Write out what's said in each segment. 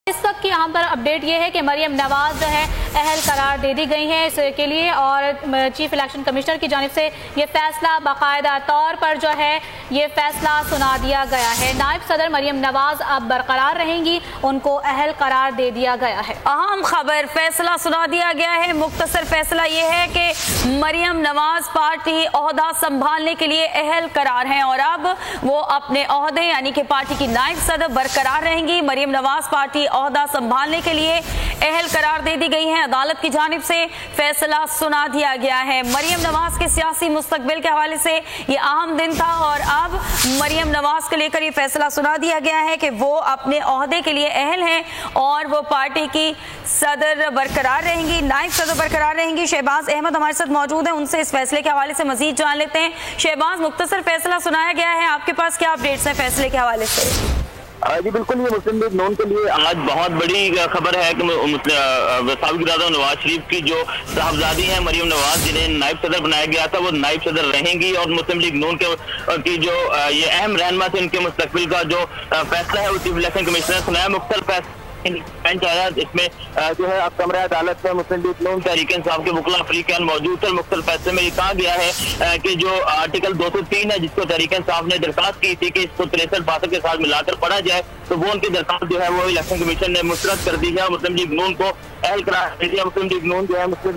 इस वक्त की यहाँ पर अपडेट ये है कि मरियम नवाज जो है अहल करार दे दी गई है इसके लिए और चीफ इलेक्शन कमिश्नर की जानिब से ये फैसला बाकायदा तौर पर जो है ये फैसला सुना दिया गया है। नायब सदर मरियम नवाज अब बरकरार रहेंगी, उनको अहल करार दे दिया गया है। अहम खबर, फैसला सुना दिया गया है। मुख्तसर फैसला ये है कि मरियम नवाज पार्टी ओहदा संभालने के लिए अहल करार हैं और अब वो अपने ओहदे यानी कि पार्टी की नायब सदर बरकरार रहेंगी। मरियम नवाज पार्टी ओहदा संभालने के लिए अहल करार दे दी गई है। अदालत की जानिब से फैसला सुना दिया गया है। मरियम नवाज के सियासी मुस्तकबिल के हवाले से ये अहम दिन था और अब मरियम नवाज को लेकर ये फैसला सुना दिया गया है कि वो अपने ओहदे के लिए अहल हैं और वो पार्टी की सदर बरकरार रहेंगी, नायब सदर बरकरार रहेंगी। शहबाज अहमद हमारे साथ मौजूद है, उनसे इस फैसले के हवाले से मजीद जान लेते हैं। शहबाज, मुख्तसर फैसला सुनाया गया है, आपके पास क्या अपडेट्स हैं फैसले के हवाले से? जी बिल्कुल, ये मुस्लिम लीग नून के लिए आज बहुत बड़ी खबर है कि साबिक वज़ीर नवाज शरीफ की जो साहबजादी हैं मरियम नवाज, जिन्हें नायब सदर बनाया गया था, वो नायब सदर रहेंगी और मुस्लिम लीग नून की जो ये अहम रहनुमा थे, उनके मुस्तकबिल का जो फैसला है वो चीफ इलेक्शन कमिश्नर ने सुनाया। मुख्तलिफ बेंच आया, इसमें जो है अब कमरा अदालत में मुस्लिम लीग नून तहरीक इंसाफ के वकील अफरीकान मौजूद थे। मुख्तलिफ फैसले में ये कहा गया है कि जो आर्टिकल 203 है, जिसको तहरीक इंसाफ ने दरखास्त की थी कि इसको 63 के साथ मिलाकर पढ़ा जाए, तो वो उनकी दरखास्त जो है वो इलेक्शन कमीशन ने मुस्तरद कर दी है। मुस्लिम लीग नून को अहल करार दे दिया। मुस्लिम लीग नून जो है मुस्लिम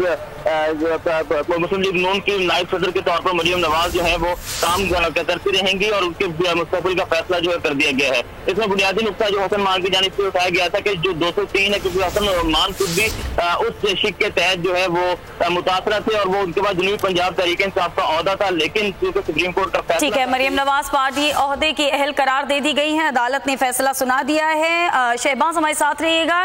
लीग नून की नायब सदर के तौर पर मरियम नवाज जो है वो काम करती रहेंगी और उनके मुस्तकबिल का फैसला जो है कर दिया गया है। इसमें बुनियादी नुकता जो हसन मान की जानिब से उठाया गया था कि जो 203 है, क्योंकि हसन मान खुद भी उस शिक के तहत जो है वो मुतासरा थे और वो उनके बाद जनूबी पंजाब तहरीक इंसाफ का ओहदा था, लेकिन क्योंकि सुप्रीम कोर्ट का फैसला। ठीक है, मरियम नवाज पार्टी ओहदे की अहल करार दे दी गई है, अदालत ने फैसला सुना दिया है। शहबाज हमारे साथ रहिएगा।